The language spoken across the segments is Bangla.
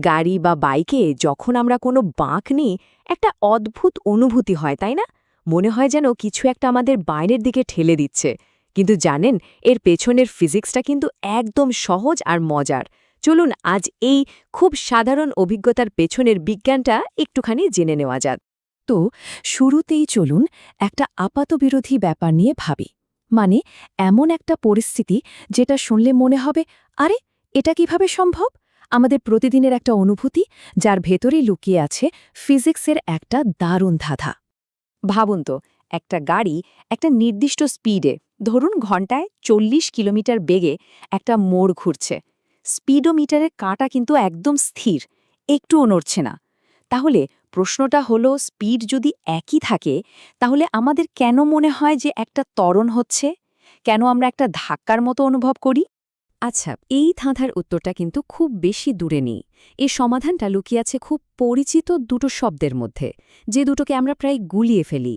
গাড়ি বা বাইকে যখন আমরা কোনো বাঁক নিই একটা অদ্ভুত অনুভূতি হয় তাই না? মনে হয় যেন কিছু একটা আমাদের বাইরের দিকে ঠেলে দিচ্ছে। কিন্তু জানেন এর পেছনের ফিজিক্সটা কিন্তু একদম সহজ আর মজার। চলুন আজ এই খুব সাধারণ অভিজ্ঞতার পেছনের বিজ্ঞানটা একটুখানি জেনে নেওয়া যাক। তো শুরুতেই চলুন একটা আপাতবিরোধী ব্যাপার নিয়ে ভাবি। মানে এমন একটা পরিস্থিতি যেটা শুনলে মনে হবে, আরে এটা কিভাবে সম্ভব? আমাদের প্রতিদিনের একটা অনুভূতি যার ভেতরেই লুকিয়ে আছে ফিজিক্সের একটা দারুণ ধাঁধা। ভাবুন তো, একটা গাড়ি একটা নির্দিষ্ট স্পিডে ধরুন ঘন্টায় ৪০ কিলোমিটার বেগে একটা মোড় ঘুরছে। স্পিডোমিটারের কাঁটা কিন্তু একদম স্থির, একটুও নড়ছে না। তাহলে প্রশ্নটা হলো, স্পিড যদি একই থাকে তাহলে আমাদের কেন মনে হয় যে একটা ত্বরণ হচ্ছে? কেন আমরা একটা ধাক্কার মতো অনুভব করি? আচ্ছা, এই ধাঁধার উত্তরটা কিন্তু খুব বেশি দূরে নেই। এই সমাধানটা লুকিয়ে আছে খুব পরিচিত দুটো শব্দের মধ্যে, যে দুটোকে আমরা প্রায় গুলিয়ে ফেলি।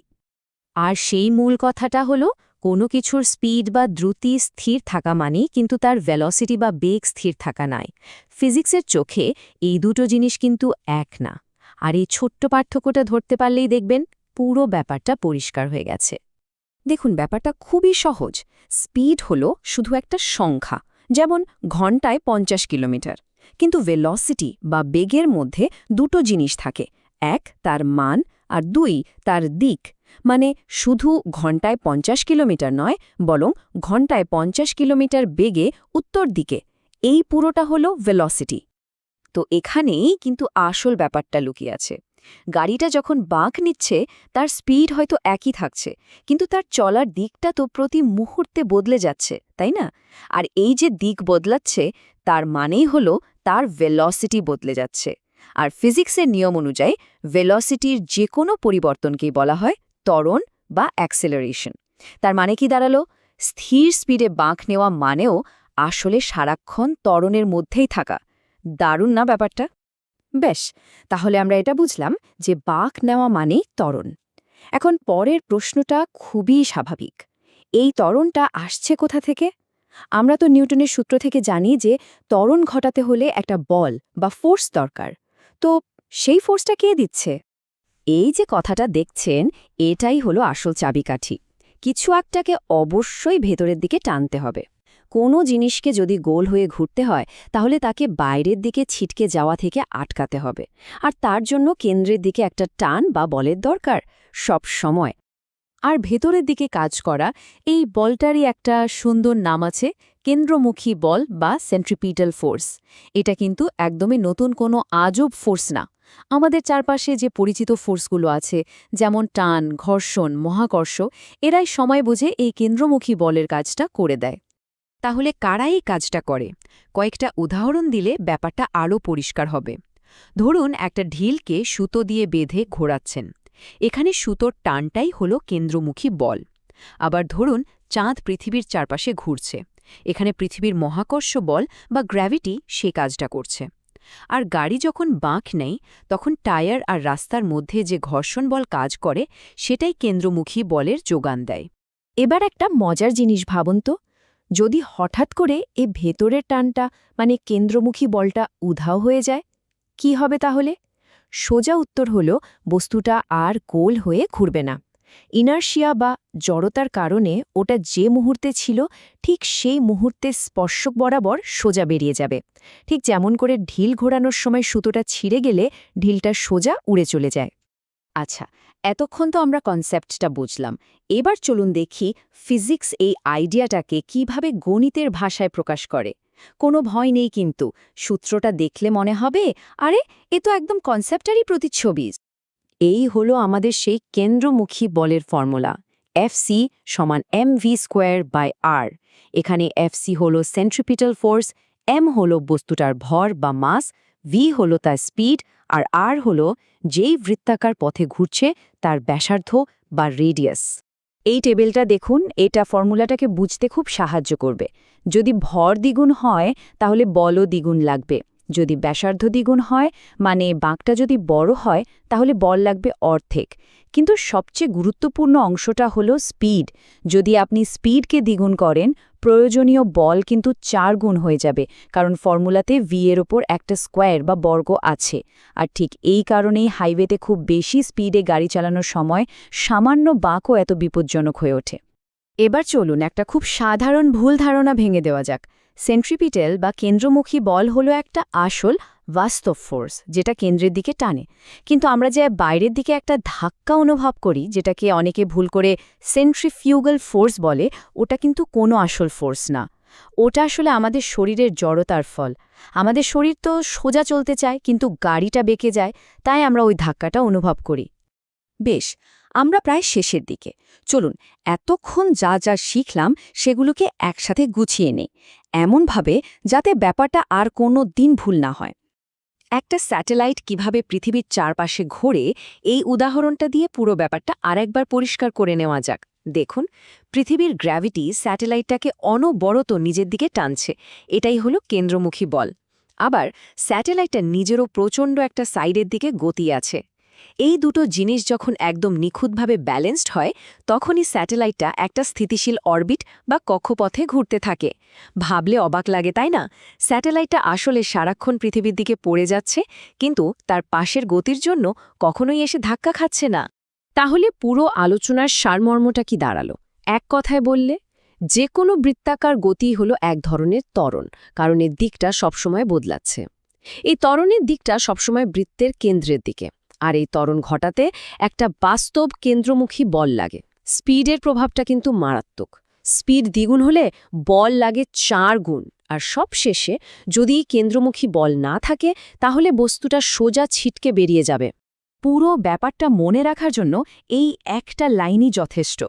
আর সেই মূল কথাটা হলো, কোনো কিছুর স্পিড বা দ্রুতি স্থির থাকা মানেই কিন্তু তার ভেলোসিটি বা বেগ স্থির থাকা নয়। ফিজিক্সের চোখে এই দুটো জিনিস কিন্তু এক না। আর এই ছোট্ট পার্থক্যটা ধরতে পারলেই দেখবেন পুরো ব্যাপারটা পরিষ্কার হয়ে গেছে। দেখুন, ব্যাপারটা খুবই সহজ। স্পিড হলো শুধু একটা সংখ্যা, যেমন ঘন্টায় ৫০ কিলোমিটার। কিন্তু ভেলোসিটি বা বেগের মধ্যে দুটো জিনিস থাকে, এক তার মান আর দুই তার দিক। মানে শুধু ঘন্টায় ৫০ কিলোমিটার নয়, বরং ঘন্টায় ৫০ কিলোমিটার বেগে উত্তর দিকে। এই পুরোটা হলো ভেলোসিটি। তো এখানেই কিন্তু আসল ব্যাপারটা লুকিয়ে আছে। গাড়িটা যখন বাঁক নিচ্ছে তার স্পিড হয়তো একই থাকছে, কিন্তু তার চলার দিকটা তো প্রতি মুহূর্তে বদলে যাচ্ছে, তাই না? আর এই যে দিক বদলাচ্ছে তার মানেই হলো তার ভেলোসিটি বদলে যাচ্ছে। আর ফিজিক্সের নিয়ম অনুযায়ী ভেলোসিটির যে কোনো পরিবর্তনকেই বলা হয় ত্বরণ বা অ্যাক্সেলারেশন। তার মানে কি দাঁড়ালো? স্থির স্পিডে বাঁক নেওয়া মানেও আসলে সারাক্ষণ ত্বরণের মধ্যেই থাকা। দারুণ না ব্যাপারটা? বেশ, তাহলে আমরা এটা বুঝলাম যে বাঁক নেওয়া মানেই ত্বরণ। এখন পরের প্রশ্নটা খুবই স্বাভাবিক। এই ত্বরণটা আসছে কোথা থেকে? আমরা তো নিউটনের সূত্র থেকে জানি যে ত্বরণ ঘটাতে হলে একটা বল বা ফোর্স দরকার। তো সেই ফোর্সটা কে দিচ্ছে? এই যে কথাটা দেখছেন, এটাই হলো আসল চাবিকাঠি। কিছু একটাকে অবশ্যই ভেতরের দিকে টানতে হবে। কোনো জিনিসকে যদি গোল হয়ে ঘুরতে হয় তাহলে তাকে বাইরের দিকে ছিটকে যাওয়া থেকে আটকাতে হবে। আর তার জন্য কেন্দ্রের দিকে একটা টান বা বলের দরকার সব সময়। আর ভেতরের দিকে কাজ করা এই বলটারই একটা সুন্দর নাম আছে, কেন্দ্রমুখী বল বা সেন্ট্রিপিটাল ফোর্স। এটা কিন্তু একদমই নতুন কোনো আজব ফোর্স না। আমাদের চারপাশে যে পরিচিত ফোর্সগুলো আছে, যেমন টান, ঘর্ষণ, মহাকর্ষ, এরাই সময় বুঝে এই কেন্দ্রমুখী বলের কাজটা করে দেয়। তাহলে কারা এই কাজটা করে? কয়েকটা উদাহরণ দিলে ব্যাপারটা আরও পরিষ্কার হবে। ধরুন একটা ঢিলকে সুতো দিয়ে বেঁধে ঘোরাচ্ছেন। এখানে সুতোর টানটাই হলো কেন্দ্রমুখী বল। আবার ধরুন চাঁদ পৃথিবীর চারপাশে ঘুরছে। এখানে পৃথিবীর মহাকর্ষ বল বা গ্র্যাভিটি সে কাজটা করছে। আর গাড়ি যখন বাঁক নেয় তখন টায়ার আর রাস্তার মধ্যে যে ঘর্ষণ বল কাজ করে সেটাই কেন্দ্রমুখী বলের যোগান দেয়। এবার একটা মজার জিনিস ভাবুন তো, যদি হঠাৎ করে এ ভেতরের টানটা মানে কেন্দ্রমুখী বলটা উধাও হয়ে যায়, কি হবে তাহলে? সোজা উত্তর হল, বস্তুটা আর গোল হয়ে ঘুরবে না। ইনার্শিয়া বা জড়তার কারণে ওটা যে মুহূর্তে ছিল ঠিক সেই মুহূর্তে স্পর্শক বরাবর সোজা বেরিয়ে যাবে। ঠিক যেমন করে ঢিল ঘোরানোর সময় সুতোটা ছিঁড়ে গেলে ঢিলটা সোজা উড়ে চলে যায়। আচ্ছা, এতক্ষণ তো আমরা কনসেপ্টটা বুঝলাম। এবার চলুন দেখি ফিজিক্স এই আইডিয়াটাকে কিভাবে গণিতের ভাষায় প্রকাশ করে। কোনো ভয় নেই কিন্তু, সূত্রটা দেখলে মনে হবে, আরে এ তো একদম কনসেপ্টারই প্রতিচ্ছবি। এই হলো আমাদের সেই কেন্দ্রমুখী বলের ফর্মুলা, Fc সমান mv²/r। এখানে Fc হলো সেন্ট্রিপিটাল ফোর্স, m হলো বস্তুটার ভর বা মাস, v হলো তার স্পিড, আর r হলো যেই বৃত্তাকার পথে ঘুরছে তার ব্যাসার্ধ বা রেডিয়াস। এই টেবিলটা দেখুন, এটা ফর্মুলাটাকে বুঝতে খুব সাহায্য করবে। যদি ভর দ্বিগুণ হয় তাহলে বলও দ্বিগুণ লাগবে। যদি ব্যাসার্ধ দ্বিগুণ হয় মানে বাঁকটা যদি বড় হয় তাহলে বল লাগবে অর্ধেক। কিন্তু সবচেয়ে গুরুত্বপূর্ণ অংশটা হলো স্পিড। যদি আপনি স্পিডকে দ্বিগুণ করেন প্রয়োজনীয় বল কিন্তু 4 গুণ হয়ে যাবে, কারণ ফর্মুলাতে ভি এর ওপর একটা স্কোয়ার বা বর্গ আছে। আর ঠিক এই কারণেই হাইওয়েতে খুব বেশি স্পিডে গাড়ি চালানোর সময় সামান্য বাঁকও এত বিপজ্জনক হয়ে ওঠে। এবার চলুন একটা খুব সাধারণ ভুল ধারণা ভেঙে দেওয়া যাক। সেন্ট্রিপিটাল বা কেন্দ্রমুখী বল হলো একটা আসল বাস্তব ফোর্স যেটা কেন্দ্রের দিকে টানে। কিন্তু আমরা যে বাইরের দিকে একটা ধাক্কা অনুভব করি, যেটাকে অনেকে ভুল করে সেন্ট্রিফিউগাল ফোর্স বলে, ওটা কিন্তু কোনো আসল ফোর্স না। ওটা আসলে আমাদের শরীরের জড়তার ফল। আমাদের শরীর তো সোজা চলতে চায়, কিন্তু গাড়িটা বেঁকে যায়, তাই আমরা ওই ধাক্কাটা অনুভব করি। বেশ, আমরা প্রায় শেষের দিকে। চলুন এতক্ষণ যা যা শিখলাম সেগুলোকে একসাথে গুছিয়ে নেই, এমনভাবে যাতে ব্যাপারটা আর কোনো দিন ভুল না হয়। একটা স্যাটেলাইট কিভাবে পৃথিবীর চারপাশে ঘোরে এই উদাহরণটা দিয়ে পুরো ব্যাপারটা আরেকবার পরিষ্কার করে নেওয়া যাক। দেখুন, পৃথিবীর গ্র্যাভিটি স্যাটেলাইটটাকে অনবরত নিজের দিকে টানছে, এটাই হলো কেন্দ্রমুখী বল। আবার স্যাটেলাইটটা নিজেরও প্রচণ্ড একটা সাইডের দিকে গতি আছে। এই দুটো জিনিস যখন একদম নিখুঁতভাবে ব্যালেন্সড হয় তখনই স্যাটেলাইটটা একটা স্থিতিশীল অরবিট বা কক্ষপথে ঘুরতে থাকে। ভাবলে অবাক লাগে, তাই না? স্যাটেলাইটটা আসলে সারাক্ষণ পৃথিবীর দিকে পড়ে যাচ্ছে, কিন্তু তার পাশের গতির জন্য কখনোই এসে ধাক্কা খাচ্ছে না। তাহলে পুরো আলোচনার সারমর্মটা কি দাঁড়ালো? এক কথায় বললে, যে কোনো বৃত্তাকার গতি হলো এক ধরনের ত্বরণ, কারণ এর দিকটা সবসময় বদলাচ্ছে। এই ত্বরণের দিকটা সবসময় বৃত্তের কেন্দ্রের দিকে, আর এই ত্বরণ ঘটাতে একটা বাস্তব কেন্দ্রমুখী বল লাগে। স্পিডের প্রভাবটা কিন্তু মারাত্মক। স্পিড দ্বিগুণ হলে বল লাগে 4 গুণ, আর সবশেষে যদি কেন্দ্রমুখী বল না থাকে তাহলে বস্তুটা সোজা ছিটকে বেরিয়ে যাবে। পুরো ব্যাপারটা মনে রাখার জন্য এই একটা লাইনই যথেষ্ট।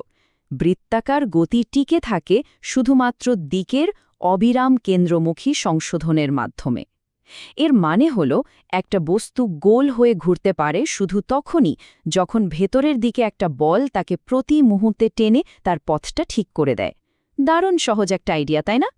বৃত্তাকার গতি টিকে থাকে শুধুমাত্র দিকের অবিরাম কেন্দ্রমুখী সংশোধনের মাধ্যমে। এর মানে হল একটা বস্তু গোল হয়ে ঘুরতে পারে শুধু তখনই যখন ভেতরের দিকে একটা বল তাকে প্রতি মুহূর্তে টেনে তার পথটা ঠিক করে দেয়। দারুণ সহজ একটা আইডিয়া, তাই না?